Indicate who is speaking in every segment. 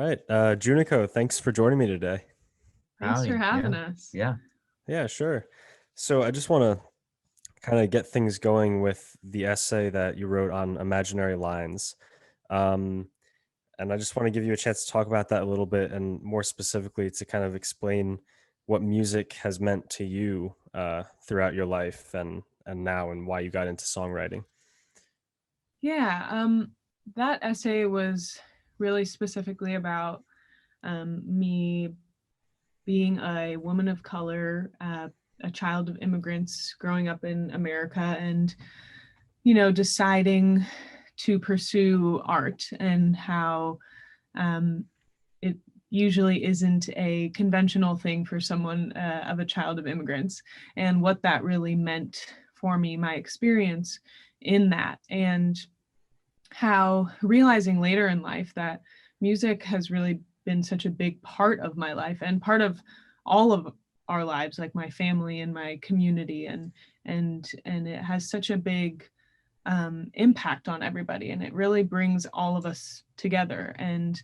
Speaker 1: right. Junaco, thanks for joining me today.
Speaker 2: Thanks for
Speaker 3: Howdy.
Speaker 2: having
Speaker 3: Yeah.
Speaker 2: us.
Speaker 3: Yeah.
Speaker 1: Yeah, sure. So I just want to kind of get things going with the essay that you wrote on imaginary lines. Um, and I just want to give you a chance to talk about that a little bit and more specifically to kind of explain what music has meant to you throughout your life and now and why you got into songwriting.
Speaker 2: Yeah, that essay was really specifically about me being a woman of color, a child of immigrants growing up in America, and deciding to pursue art and how it usually isn't a conventional thing for someone of a child of immigrants, and what that really meant for me, my experience in that, and how realizing later in life that music has really been such a big part of my life and part of all of our lives, like my family and my community, and it has such a big impact on everybody, and it really brings all of us together. And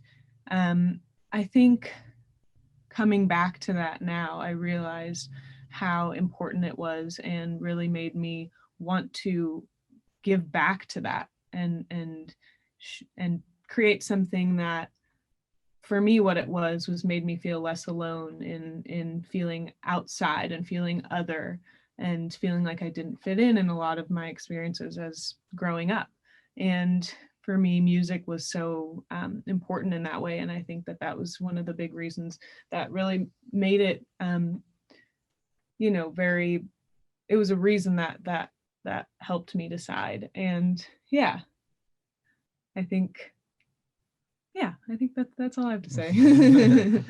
Speaker 2: um, I think coming back to that now, I realized how important it was and really made me want to give back to that and create something that, for me, what it was made me feel less alone in feeling outside and feeling other and feeling like I didn't fit in a lot of my experiences as growing up. And for me, music was so important in that way, and I think that that was one of the big reasons that really made it very, it was a reason that helped me decide. And yeah, I think I think that's all I have to say.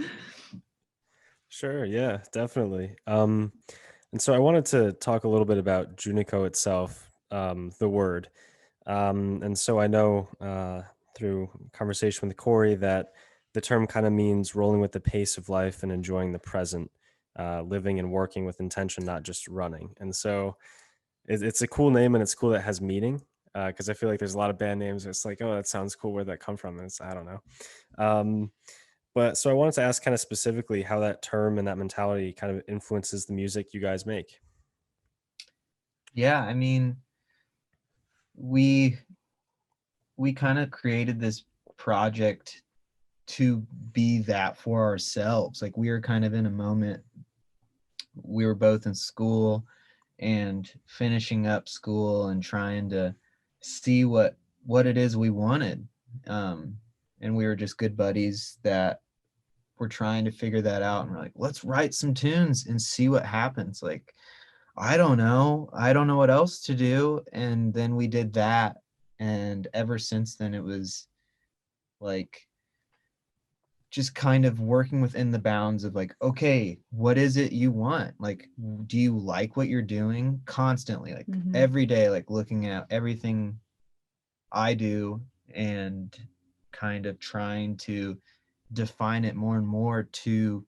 Speaker 1: Sure, yeah, definitely. And so I wanted to talk a little bit about Junico itself, the word. And so I know through conversation with Corey that the term kind of means rolling with the pace of life and enjoying the present, living and working with intention, not just running. And so it's a cool name and it's cool that it has meaning because I feel like there's a lot of band names. It's like, oh, that sounds cool. Where'd that come from? And it's, I don't know. Um, but so I wanted to ask kind of specifically how that term and that mentality kind of influences the music you guys make.
Speaker 3: Yeah. I mean, we we kind of created this project to be that for ourselves. Like we were kind of in a moment. We were both in school and finishing up school and trying to see what it is we wanted. Um, and we were just good buddies that were trying to figure that out. And we're like, let's write some tunes and see what happens. Like, I don't know. I don't know what else to do. And then we did that. And ever since then, it was like just kind of working within the bounds of like, okay, what is it you want? Like, do you like what you're doing constantly? Like
Speaker 2: Mm-hmm.
Speaker 3: every day, like looking at everything I do and kind of trying to define it more and more to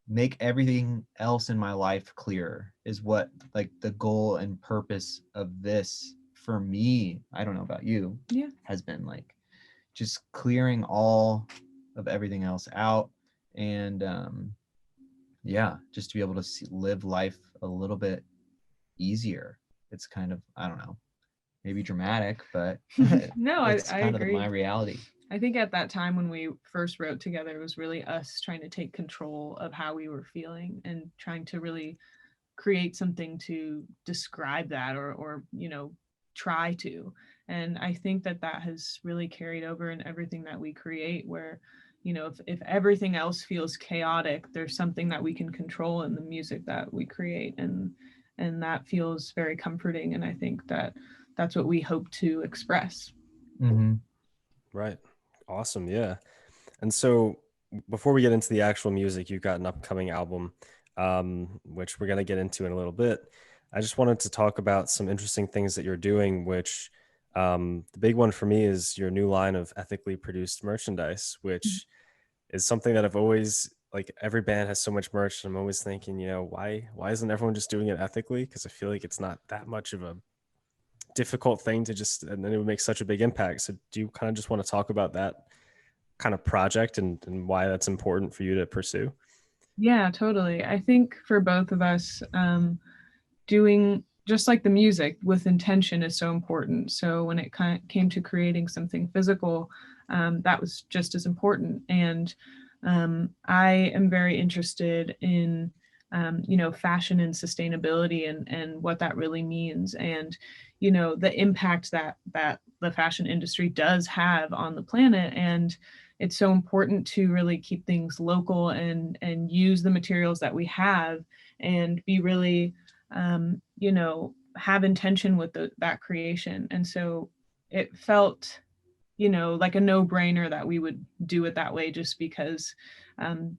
Speaker 3: make everything else in my life clearer is what like the goal and purpose of this for me, I don't know about you,
Speaker 2: Yeah.
Speaker 3: has been like just clearing all of everything else out and yeah, just to be able to live life a little bit easier. It's kind of, I don't know, maybe dramatic, but
Speaker 2: No,
Speaker 3: it's
Speaker 2: I
Speaker 3: kind of my
Speaker 2: agree.
Speaker 3: reality.
Speaker 2: I think at that time when we first wrote together, it was really us trying to take control of how we were feeling and trying to really create something to describe that, or try to. And I think that that has really carried over in everything that we create, where if everything else feels chaotic, there's something that we can control in the music that we create, and that feels very comforting, and I think that that's what we hope to express.
Speaker 3: Mm-hmm.
Speaker 1: Right. Awesome. Yeah. And so before we get into the actual music, you've got an upcoming album, which we're going to get into in a little bit. I just wanted to talk about some interesting things that you're doing, which the big one for me is your new line of ethically produced merchandise, which is something that I've always, like, every band has so much merch. And I'm always thinking, why isn't everyone just doing it ethically? Because I feel like it's not that much of a difficult thing to just, and then it would make such a big impact. So do you kind of just want to talk about that? kind of project and why that's important for you to pursue?
Speaker 2: Yeah, totally. I think for both of us, doing just like the music with intention is so important. So when it came to creating something physical, that was just as important. And I am very interested in fashion and sustainability and what that really means, and the impact that the fashion industry does have on the planet. And it's so important to really keep things local and use the materials that we have and be really have intention with that creation. And so it felt like a no-brainer that we would do it that way, just because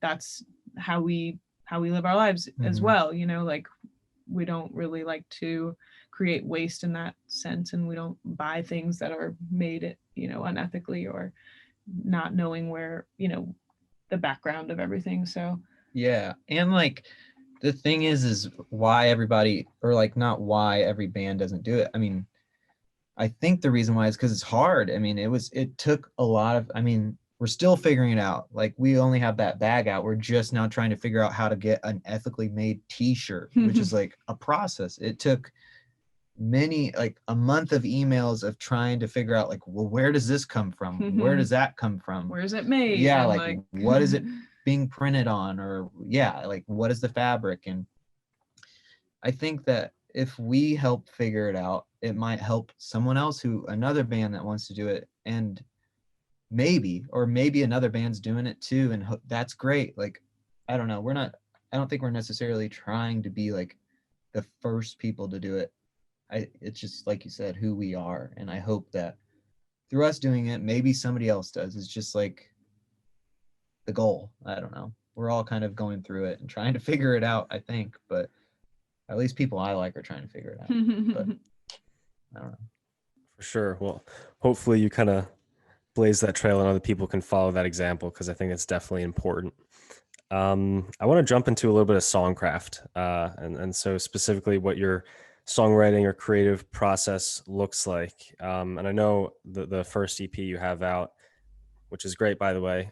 Speaker 2: that's how we live our lives as well. Like, we don't really like to create waste in that sense, and we don't buy things that are made unethically or not knowing where the background of everything. So
Speaker 3: Yeah. And like the thing is why everybody, or like not why every band doesn't do it. I mean, I think the reason why is because it's hard. I mean, it took a lot of, I mean, we're still figuring it out. Like, we only have that bag out. We're just now trying to figure out how to get an ethically made t-shirt, which is like a process. It took like a month of emails of trying to figure out, like, well, where does this come from? Where does that come from?
Speaker 2: where is it made?
Speaker 3: Yeah,
Speaker 2: And
Speaker 3: like what is it being printed on? Or yeah, like what is the fabric? And I think that if we help figure it out, it might help someone else, another band that wants to do it. And maybe another band's doing it too. And that's great. Like, I don't know. I don't think we're necessarily trying to be like the first people to do it. It's just, like you said, who we are. And I hope that through us doing it, maybe somebody else does. It's just like the goal. I don't know. We're all kind of going through it and trying to figure it out, I think. But at least people I like are trying to figure it out. But I don't know.
Speaker 1: For sure. Well, hopefully you kind of blaze that trail and other people can follow that example, because I think it's definitely important. I want to jump into a little bit of songcraft, and so specifically what your songwriting or creative process looks like. And I know the first EP you have out, which is great, by the way.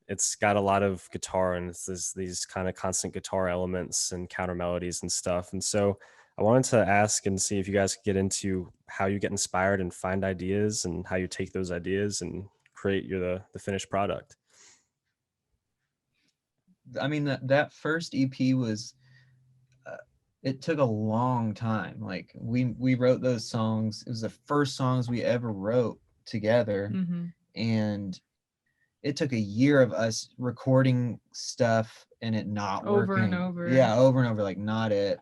Speaker 1: It's got a lot of guitar, and it's these kind of constant guitar elements and counter melodies and stuff. And so I wanted to ask and see if you guys could get into how you get inspired and find ideas, and how you take those ideas and create the finished product.
Speaker 3: I mean, that first EP was, it took a long time. Like, we wrote those songs. It was the first songs we ever wrote together. And it took a year of us recording stuff and it not
Speaker 2: over
Speaker 3: working.
Speaker 2: and over.
Speaker 3: Yeah, over and over, like, not it.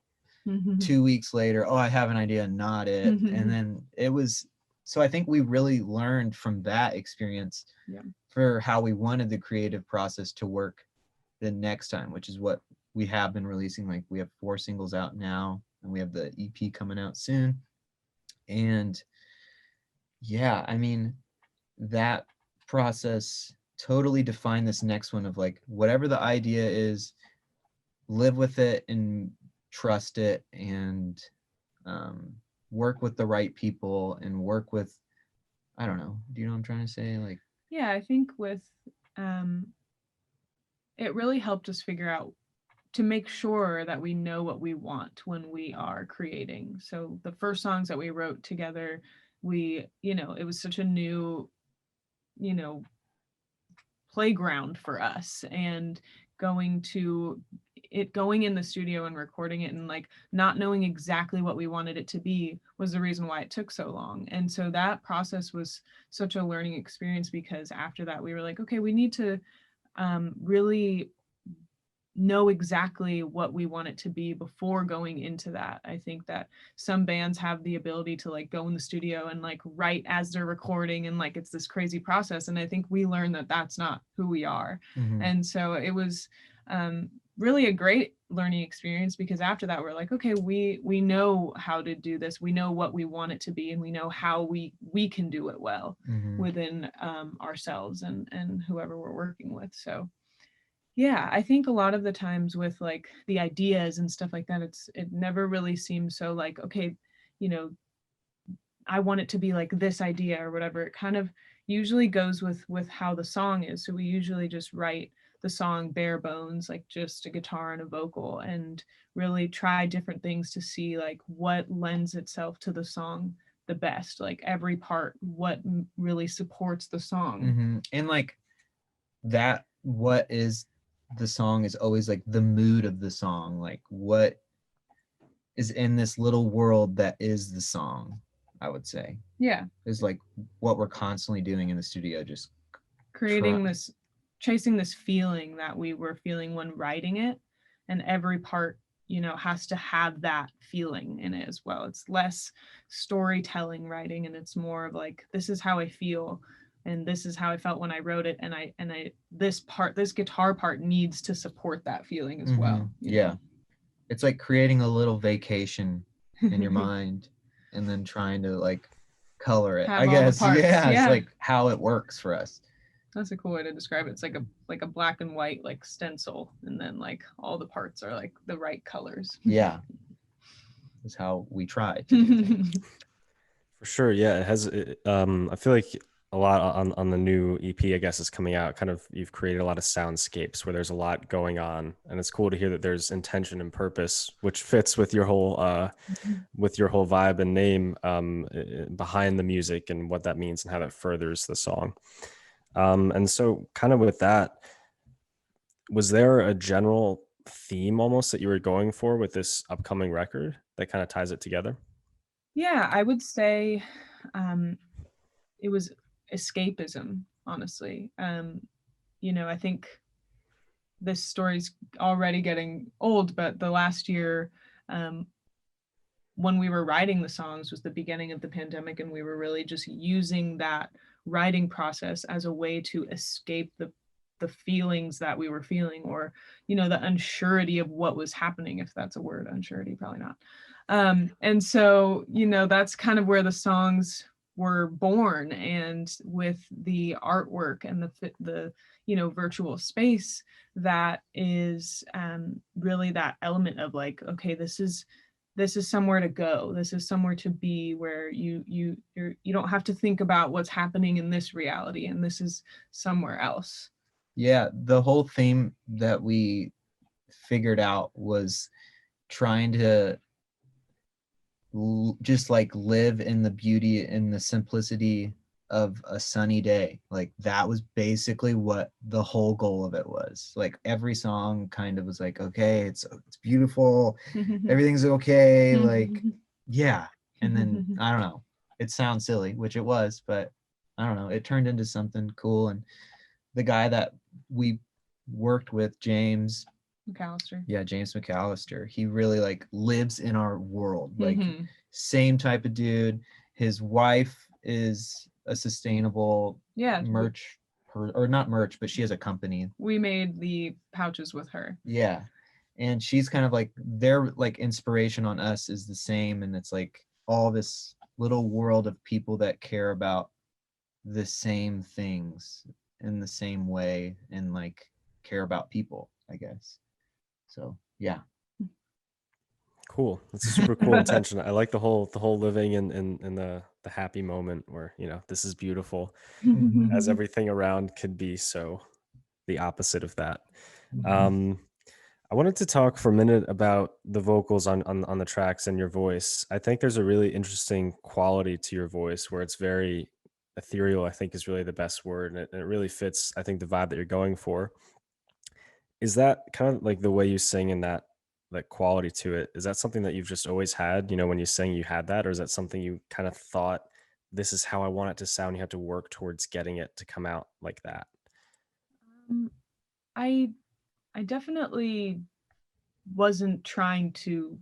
Speaker 3: 2 weeks later, oh, I have an idea, not it. And then it was, so I think we really learned from that experience for how we wanted the creative process to work the next time, which is what we have been releasing. Like, we have 4 singles out now, and we have the EP coming out soon. And yeah, I mean, that process totally defined this next one of, like, whatever the idea is, live with it and trust it, and work with the right people, and work with, I don't know, do you know what I'm trying to say? Like,
Speaker 2: yeah, I think with it really helped us figure out to make sure that we know what we want when we are creating. So the first songs that we wrote together, it was such a new, playground for us, and going in the studio and recording it, and like not knowing exactly what we wanted it to be was the reason why it took so long. And so that process was such a learning experience, because after that we were like, okay, we need to really know exactly what we want it to be before going into that. I think that some bands have the ability to like go in the studio and like write as they're recording, and like it's this crazy process. And I think we learned that that's not who we are. And so it was really a great learning experience, because after that we're like, okay, we know how to do this, we know what we want it to be, and we know how we can do it well within ourselves and whoever we're working with. So yeah, I think a lot of the times with like the ideas and stuff like that, it never really seems so like, okay, I want it to be like this idea or whatever. It kind of, usually goes with how the song is. So we usually just write the song bare bones, like just a guitar and a vocal, and really try different things to see like what lends itself to the song the best, like every part, what really supports the song.
Speaker 3: And like that, what is the song is always like the mood of the song, like what is in this little world that is the song, I would say.
Speaker 2: Yeah.
Speaker 3: Is like what we're constantly doing in the studio, just
Speaker 2: creating this, chasing this feeling that we were feeling when writing it, and every part, you know, has to have that feeling in it as well. It's less storytelling writing, and it's more of like, this is how I feel, and this is how I felt when I wrote it, and I this part, this guitar part needs to support that feeling as well.
Speaker 3: Yeah. It's like creating a little vacation in your mind and then trying to like color it,
Speaker 2: Have
Speaker 3: I
Speaker 2: all the
Speaker 3: guess.
Speaker 2: parts,
Speaker 3: Yeah,
Speaker 2: yeah.
Speaker 3: it's like how it works for us.
Speaker 2: That's a cool way to describe it. It's like a black and white like stencil, and then like all the parts are like the right colors.
Speaker 3: Yeah. That's how we try to do things.
Speaker 1: For sure, yeah. It has. I feel like a lot on the new EP, I guess, is coming out. Kind of, you've created a lot of soundscapes where there's a lot going on, and it's cool to hear that there's intention and purpose, which fits with your whole vibe and name behind the music and what that means and how that furthers the song. And so, kind of with that, was there a general theme almost that you were going for with this upcoming record that kind of ties it together?
Speaker 2: Yeah, I would say it was escapism, honestly. You know, I think this story's already getting old, but the last year, when we were writing the songs, was the beginning of the pandemic, and we were really just using that writing process as a way to escape the feelings that we were feeling, or, you know, the unsurety of what was happening, if that's a word. Unsurety, probably not. And so, you know, that's kind of where the songs were born, and with the artwork and the you know, virtual space, that is really that element of like, okay, this is somewhere to go, this is somewhere to be, where you don't have to think about what's happening in this reality, and this is somewhere else.
Speaker 3: Yeah, the whole theme that we figured out was trying to just like live in the beauty and the simplicity of a sunny day. Like that was basically what the whole goal of it was. Like every song kind of was like, okay, it's beautiful, everything's okay, like yeah. And then I don't know, it sounds silly, which it was, but I don't know, it turned into something cool. And the guy that we worked with, James McAllister, he really like lives in our world, like same type of dude. His wife is a sustainable merch, or not merch, but she has a company.
Speaker 2: We made the pouches with her.
Speaker 3: Yeah, and she's kind of like, their like inspiration on us is the same, and it's like all this little world of people that care about the same things in the same way, and like care about people, I guess. So yeah.
Speaker 1: Cool. That's a super cool intention. I like the whole living in the happy moment where, you know, this is beautiful, as everything around could be so the opposite of that. I wanted to talk for a minute about the vocals on the tracks and your voice. I think there's a really interesting quality to your voice where it's very ethereal, I think is really the best word. And it really fits, I think, the vibe that you're going for. Is that kind of like the way you sing, in that quality to it? Is that something that you've just always had? You know, when you sing, you had that, or is that something you kind of thought, this is how I want it to sound? You have to work towards getting it to come out like that.
Speaker 2: I definitely wasn't trying to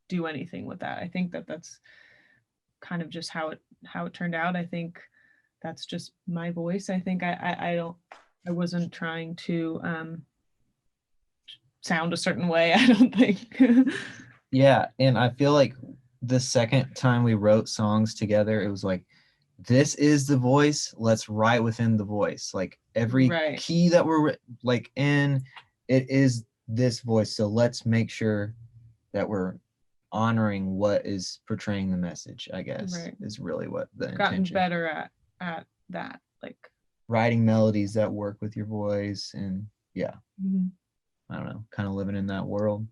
Speaker 2: do anything with that. I think that's kind of just how it turned out. I think that's just my voice. I think I wasn't trying to sound a certain way, I don't think.
Speaker 3: Yeah, and I feel like the second time we wrote songs together, it was like, this is the voice, let's write within the voice. Like every key that we're like in, it is this voice, so let's make sure that we're honoring what is portraying the message, I guess. Is really what the intention.
Speaker 2: Gotten better at that. like
Speaker 3: writing melodies that work with your voice, and yeah,
Speaker 2: mhm.
Speaker 3: I don't know, kind of living in that world.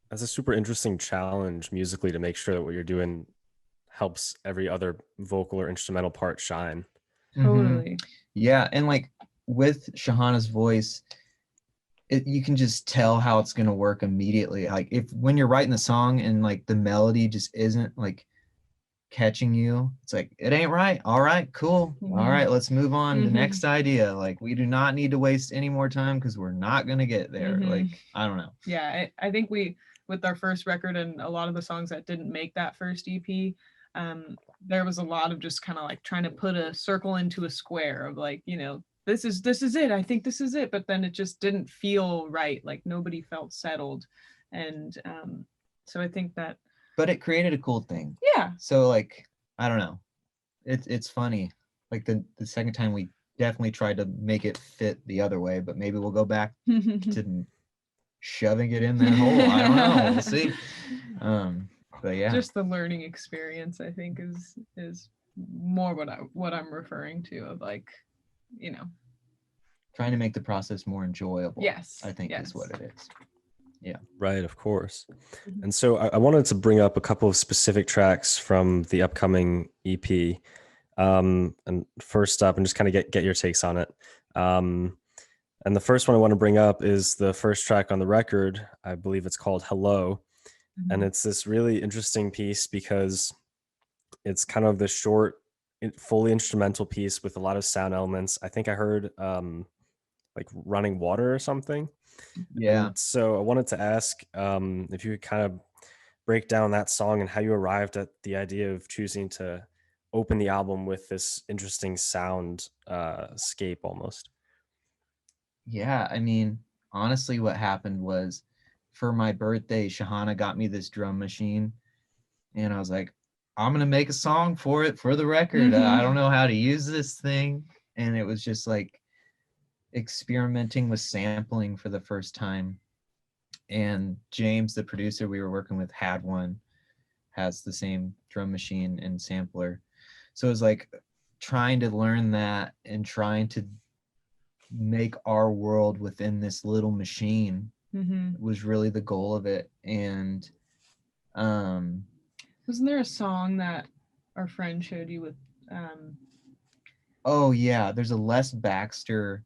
Speaker 1: That's a super interesting challenge musically to make sure that what you're doing helps every other vocal or instrumental part shine.
Speaker 2: Totally.
Speaker 3: Yeah, and like with Shahana's voice, you can just tell how it's gonna work immediately. Like if when you're writing the song and like the melody just isn't like catching you, it's like it ain't right. All right, cool. All right, let's move on to the next idea. Like we do not need to waste any more time because we're not gonna get there. Like I don't know.
Speaker 2: Yeah, I think we, with our first record and a lot of the songs that didn't make that first EP, there was a lot of just kind of like trying to put a circle into a square of like, you know, this is it. I think this is it, but then it just didn't feel right. Like nobody felt settled, and so I think that.
Speaker 3: But it created a cool thing.
Speaker 2: Yeah.
Speaker 3: So like I don't know. It's funny. Like the second time we definitely tried to make it fit the other way, but maybe we'll go back to shoving it in that hole. I don't know. We'll see. But yeah,
Speaker 2: just the learning experience, I think, is more what I'm referring to, of like, you know,
Speaker 3: trying to make the process more enjoyable.
Speaker 2: Yes,
Speaker 3: I think
Speaker 2: yes.
Speaker 3: is what it is. Yeah.
Speaker 1: Right, of course. And so I wanted to bring up a couple of specific tracks from the upcoming EP. And first up, and just kind of get your takes on it. And the first one I want to bring up is the first track on the record. I believe it's called Hello. And it's this really interesting piece because it's kind of the short, fully instrumental piece with a lot of sound elements. I think I heard like running water or something.
Speaker 3: Yeah.
Speaker 1: And so I wanted to ask if you could kind of break down that song and how you arrived at the idea of choosing to open the album with this interesting sound scape almost.
Speaker 3: Yeah, I mean, honestly, what happened was for my birthday, Shahana got me this drum machine, and I was like, I'm gonna make a song for it for the record. I don't know how to use this thing, and it was just like experimenting with sampling for the first time. And James, the producer we were working with, had one, has the same drum machine and sampler. So it was like trying to learn that and trying to make our world within this little machine was really the goal of it. And
Speaker 2: wasn't there a song that our friend showed you with
Speaker 3: oh yeah, there's a Les Baxter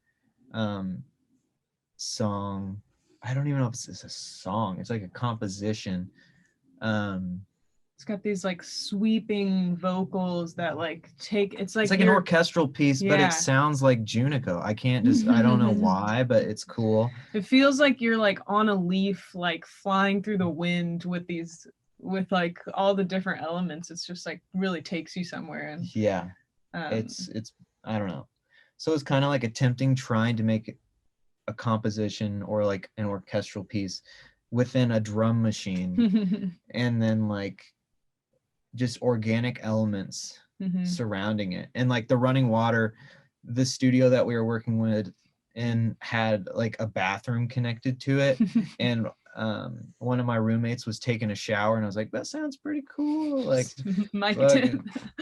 Speaker 3: song. I don't even know if it's a song, it's like a composition.
Speaker 2: It's got these like sweeping vocals that like take, it's like
Speaker 3: an orchestral piece, but it sounds like Junaco. I can't just, I don't know why, but it's cool.
Speaker 2: It feels like you're like on a leaf, like flying through the wind with these, with like all the different elements. It's just like really takes you somewhere. And
Speaker 3: yeah, it's I don't know. So it's kind of like attempting trying to make a composition or like an orchestral piece within a drum machine and then like just organic elements surrounding it. And like the running water, the studio that we were working with and had like a bathroom connected to it. And one of my roommates was taking a shower and I was like, that sounds pretty cool. Like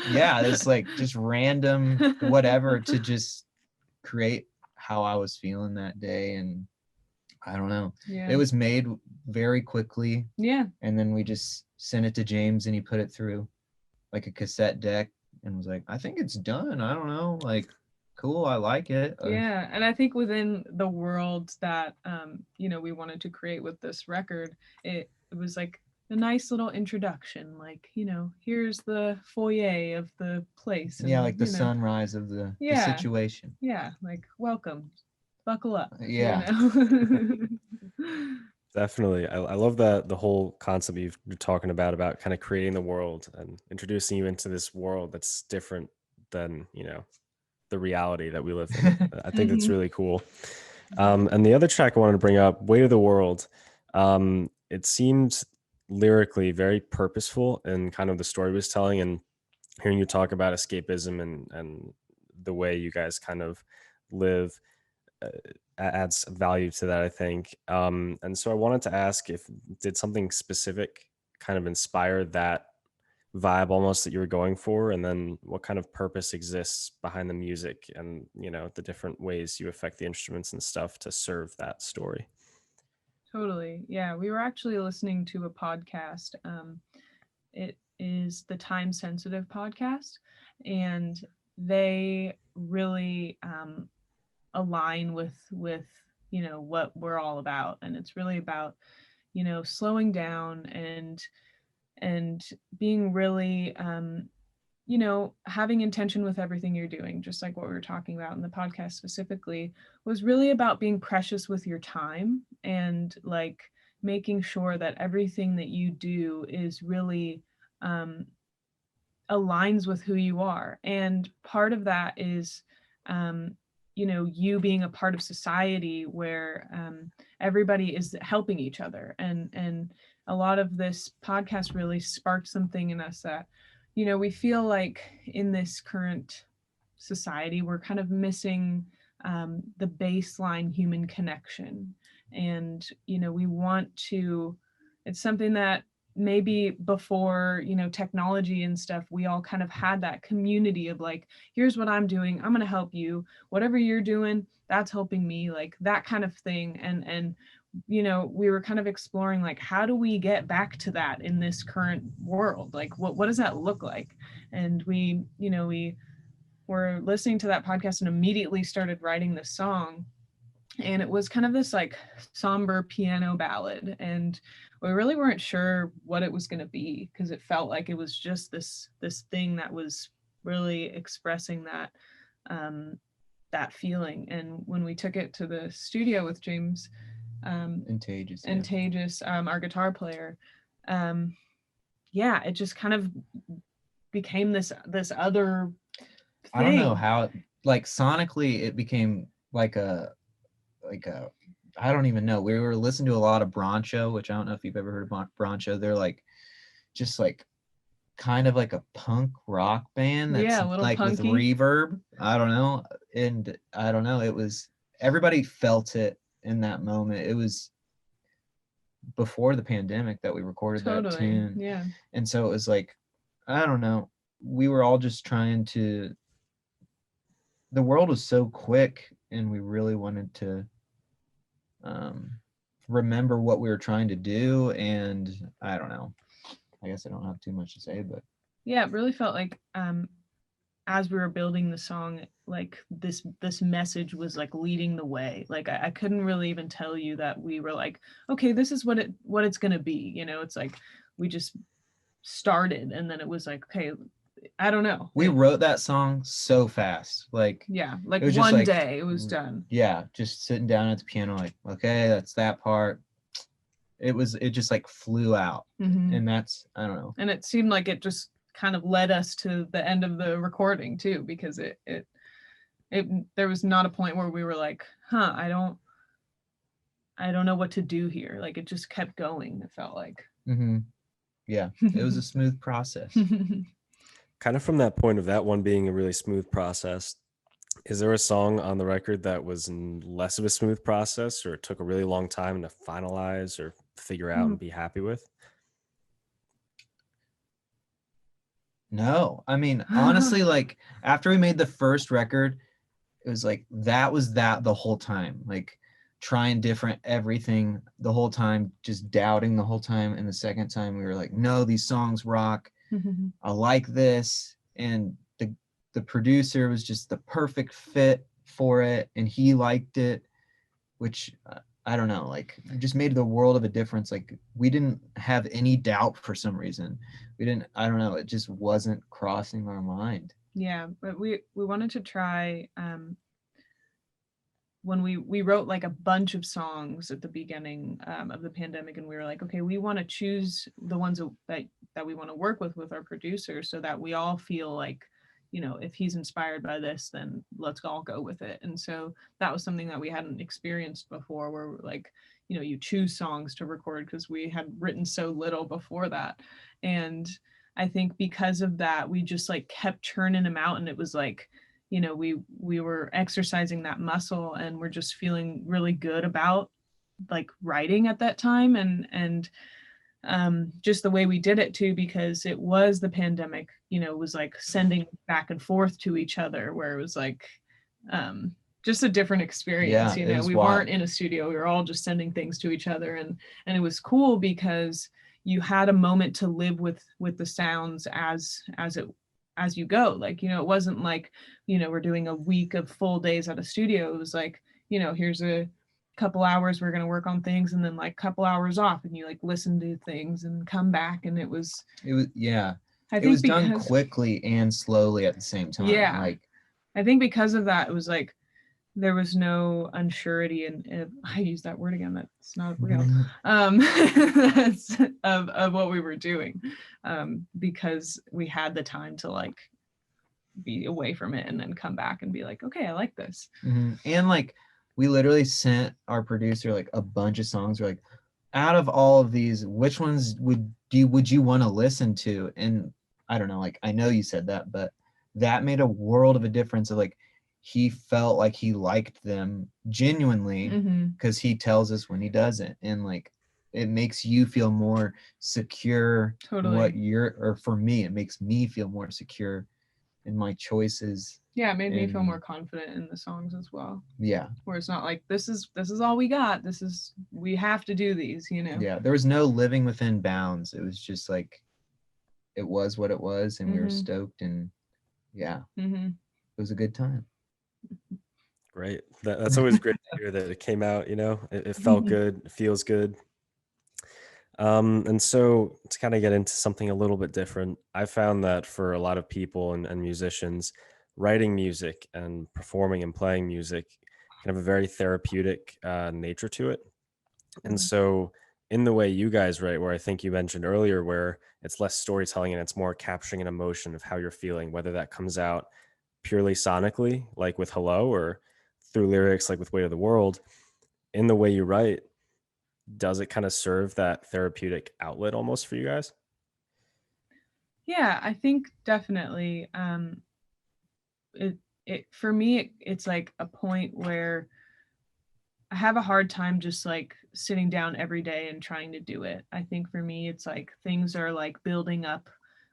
Speaker 3: yeah, it's like just random whatever to just create how I was feeling that day. And I don't know. Yeah. It was made very quickly. Yeah. And then we just sent it to James and he put it through like a cassette deck and was like, I think it's done. I don't know. Like, cool. I like it.
Speaker 2: Yeah. And I think within the world that, you know, we wanted to create with this record, it was like a nice little introduction. Like, you know, here's the foyer of the place.
Speaker 3: And, yeah. Like the sunrise of the situation.
Speaker 2: Yeah. Like, welcome. Buckle up.
Speaker 3: Yeah.
Speaker 2: You know?
Speaker 1: Definitely. I love that the whole concept you're talking about kind of creating the world and introducing you into this world that's different than, you know, the reality that we live in. I think that's really cool. And the other track I wanted to bring up, Weight of the World, it seemed lyrically very purposeful in kind of the story it was telling, and hearing you talk about escapism and the way you guys kind of live adds value to that, I think. And so I wanted to ask if did something specific kind of inspire that vibe almost that you were going for, and then what kind of purpose exists behind the music, and the different ways you affect the instruments and stuff to serve that story.
Speaker 2: Totally. Yeah, we were actually listening to a podcast. It is the Time Sensitive podcast, and they really align with what we're all about, and it's really about slowing down and being really having intention with everything you're doing, just like what we were talking about in the podcast specifically, was really about being precious with your time and like making sure that everything that you do is really aligns with who you are. And part of that is you being a part of society where everybody is helping each other, and a lot of this podcast really sparked something in us that we feel like in this current society we're kind of missing the baseline human connection. And we want to, it's something that maybe before technology and stuff, we all kind of had that community of like, here's what I'm doing, I'm going to help you, whatever you're doing, that's helping me, like that kind of thing. And we were kind of exploring like, how do we get back to that in this current world? Like what does that look like? And we were listening to that podcast and immediately started writing this song. And it was kind of this like somber piano ballad, and we really weren't sure what it was going to be, because it felt like it was just this thing that was really expressing that feeling. And when we took it to the studio with James Antages, our guitar player, it just kind of became this other thing.
Speaker 3: I don't know how like sonically it became like a I don't even know. We were listening to a lot of Broncho, which I don't know if you've ever heard of Broncho. They're like just like kind of like a punk rock band that's like punky, with reverb. I don't know. And I don't know, it was, everybody felt it in that moment. It was before the pandemic that we recorded that tune.
Speaker 2: Yeah.
Speaker 3: And so it was like, I don't know, we were all just trying to, the world was so quick and we really wanted to remember what we were trying to do. And I don't know, I guess I don't have too much to say, but
Speaker 2: yeah, it really felt like as we were building the song, like this message was like leading the way. Like I couldn't really even tell you that we were like, okay, this is what it's gonna be. It's like we just started, and then it was like, okay, I don't know.
Speaker 3: We wrote that song so fast. Like,
Speaker 2: yeah, like it was one like, day it was done.
Speaker 3: Yeah, just sitting down at the piano, like, okay, that's that part. It just like flew out.
Speaker 2: Mm-hmm.
Speaker 3: And that's, I don't know.
Speaker 2: And it seemed like it just kind of led us to the end of the recording too, because it there was not a point where we were like, I don't know what to do here. Like it just kept going, it felt like.
Speaker 3: Mm-hmm. Yeah, it was a smooth process.
Speaker 1: Kind of from that point of that one being a really smooth process, is there a song on the record that was less of a smooth process, or it took a really long time to finalize or figure out and be happy with?
Speaker 3: No, I mean, honestly, like after we made the first record, it was like that the whole time, like trying different everything the whole time, just doubting the whole time. And the second time we were like, no, these songs rock. I like this. And the producer was just the perfect fit for it, and he liked it, which I don't know, like just made the world of a difference. Like we didn't have any doubt for some reason. I don't know, it just wasn't crossing our mind.
Speaker 2: Yeah, but we wanted to try when we wrote like a bunch of songs at the beginning of the pandemic, and we were like, okay, we want to choose the ones that we want to work with our producer, so that we all feel like, if he's inspired by this, then let's all go with it. And so that was something that we hadn't experienced before, where like, you choose songs to record, because we had written so little before that. And I think because of that, we just like kept churning them out, and it was like, we were exercising that muscle, and we're just feeling really good about like writing at that time. And just the way we did it too, because it was the pandemic, you know, was like sending back and forth to each other, where it was like just a different experience.
Speaker 3: Yeah,
Speaker 2: You
Speaker 3: it
Speaker 2: know,
Speaker 3: was
Speaker 2: we
Speaker 3: wild.
Speaker 2: weren't in a studio, we were all just sending things to each other, and it was cool because you had a moment to live with the sounds as you go. Like, you know, it wasn't like, you know, we're doing a week of full days at a studio. It was like, you know, here's a couple hours we're going to work on things, and then like couple hours off, and you like listen to things and come back. And it was
Speaker 3: yeah,
Speaker 2: I
Speaker 3: it
Speaker 2: think
Speaker 3: was done
Speaker 2: because
Speaker 3: quickly and slowly at the same time.
Speaker 2: yeah,
Speaker 3: Like,
Speaker 2: I think because of that, it was like there was no unsurety, and I use that word again, that's not real, that's of what we were doing, because we had the time to like be away from it and then come back and be like, okay, I like this.
Speaker 3: And like, we literally sent our producer like a bunch of songs. We're like, out of all of these, which ones would you want to listen to? And I don't know, like, I know you said that, but that made a world of a difference. Of like, he felt like he liked them genuinely, because he tells us when he doesn't, and like, it makes you feel more secure.
Speaker 2: Totally.
Speaker 3: What you're, or for me, it makes me feel more secure in my choices.
Speaker 2: Yeah, it made me feel more confident in the songs as well.
Speaker 3: Yeah.
Speaker 2: Where it's not like, this is all we got. We have to do these, you know?
Speaker 3: Yeah, there was no living within bounds. It was just like, it was what it was, and we were stoked, and yeah, it was a good time.
Speaker 1: Great. That's always great to hear that it came out, you know, it felt good, it feels good. And so to kind of get into something a little bit different, I found that for a lot of people and musicians, writing music and performing and playing music can have a very therapeutic nature to it. And so in the way you guys write, where I think you mentioned earlier, where it's less storytelling and it's more capturing an emotion of how you're feeling, whether that comes out purely sonically, like with Hello, or through lyrics, like with Weight of the World, in the way you write, does it kind of serve that therapeutic outlet almost for you guys?
Speaker 2: Yeah, I think definitely. It for me, it's like a point where I have a hard time just like sitting down every day and trying to do it. I think for me, it's like things are like building up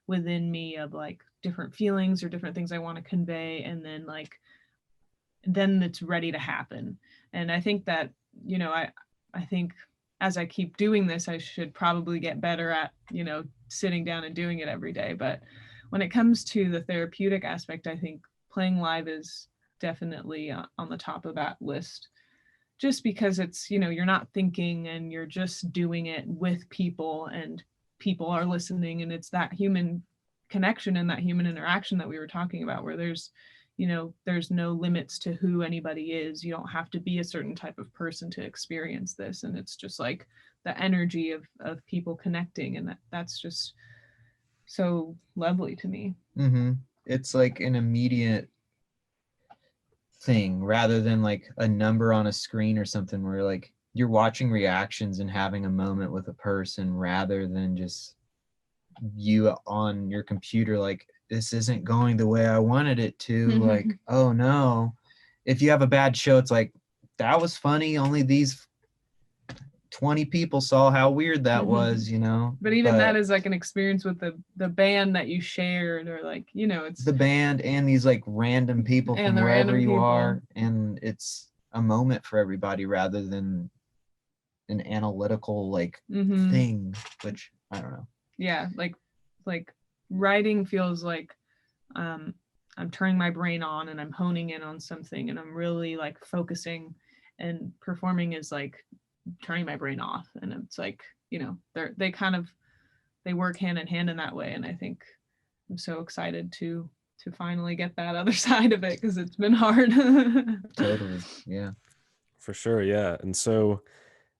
Speaker 2: within me of like different feelings or different things I want to convey, and then it's ready to happen. And I think that, you know, I think as I keep doing this, I should probably get better at, you know, sitting down and doing it every day. But when it comes to the therapeutic aspect, I think playing live is definitely on the top of that list, just because it's, you know, you're not thinking and you're just doing it with people, and people are listening, and it's that human connection and that human interaction that we were talking about, where there's, you know, there's no limits to who anybody is. You don't have to be a certain type of person to experience this, and it's just like the energy of people connecting, and that's just so lovely to me.
Speaker 3: It's like an immediate thing, rather than like a number on a screen or something, where like you're watching reactions and having a moment with a person, rather than just you on your computer like, this isn't going the way I wanted it to. Like, oh no. If you have a bad show, it's like, that was funny, only these 20 people saw how weird that was, you know.
Speaker 2: But even that is like an experience with the band that you shared, or like, you know, it's
Speaker 3: the band and these like random people from wherever you are, and it's a moment for everybody, rather than an analytical like thing, which I don't know.
Speaker 2: Yeah, like writing feels like I'm turning my brain on and I'm honing in on something, and I'm really like focusing, and performing is like turning my brain off. And it's like, you know, they work hand in hand in that way. And I think I'm so excited to finally get that other side of it, because it's been hard.
Speaker 3: Totally. Yeah,
Speaker 1: For sure. Yeah. And so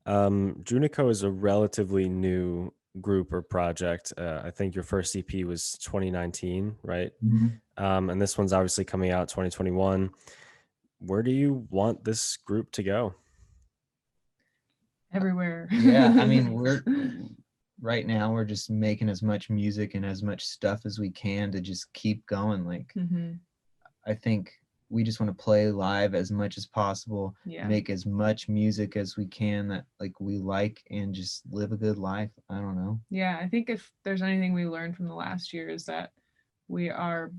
Speaker 1: Junaco is a relatively new group or project. I think your first EP was 2019, right? And this one's obviously coming out 2021. Where do you want this group to go?
Speaker 2: Everywhere.
Speaker 3: Yeah, I mean, right now we're just making as much music and as much stuff as we can to just keep going. Like, I think we just want to play live as much as possible,
Speaker 2: Yeah.
Speaker 3: make as much music as we can that like we like, and just live a good life. I don't know.
Speaker 2: Yeah, I think if there's anything we learned from the last year is that we are,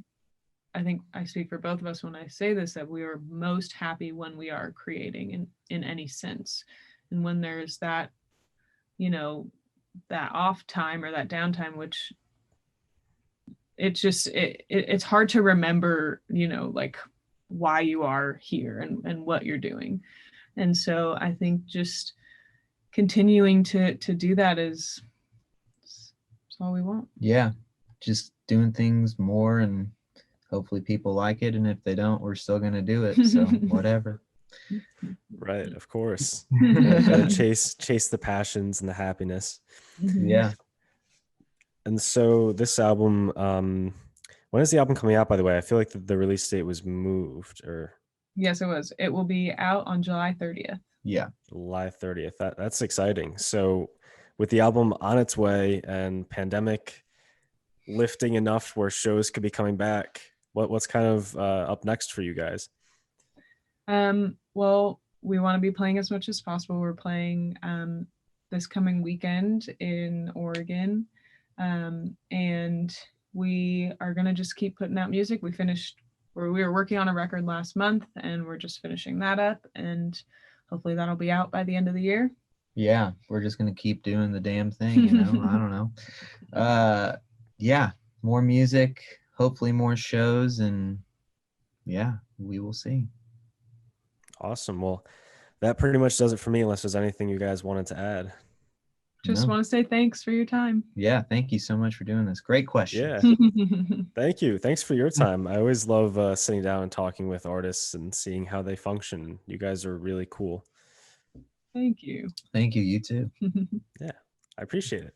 Speaker 2: I think I speak for both of us when I say this, that we are most happy when we are creating in any sense. And when there's that, you know, that off time or that downtime, which it's hard to remember, you know, like why you are here and what you're doing. And so I think just continuing to do that is all we want.
Speaker 3: Yeah, just doing things more, and hopefully people like it, and if they don't, we're still gonna do it, so whatever.
Speaker 1: Right, of course. Gotta chase the passions and the happiness.
Speaker 3: Yeah.
Speaker 1: And so this album, when is the album coming out, by the way? I feel like the release date was moved, or
Speaker 2: Yes, it was. It will be out on July 30th.
Speaker 3: Yeah.
Speaker 1: July 30th. That's exciting. So with the album on its way and pandemic lifting enough where shows could be coming back, what's kind of up next for you guys?
Speaker 2: Well, we want to be playing as much as possible. We're playing this coming weekend in Oregon. And we are going to just keep putting out music. We were working on a record last month, and we're just finishing that up, and hopefully that'll be out by the end of the year.
Speaker 3: Yeah, we're just gonna keep doing the damn thing, you know. I don't know. Yeah, more music, hopefully more shows, and yeah, we will see.
Speaker 1: Awesome. Well, that pretty much does it for me, unless there's anything you guys wanted to add.
Speaker 2: Just
Speaker 3: No.
Speaker 2: want to say thanks for your time.
Speaker 3: Yeah, thank you so much for doing this. Great question.
Speaker 1: Yeah. Thank you. Thanks for your time. I always love sitting down and talking with artists and seeing how they function. You guys are really cool.
Speaker 2: Thank you.
Speaker 3: Thank you. You too.
Speaker 1: Yeah, I appreciate it.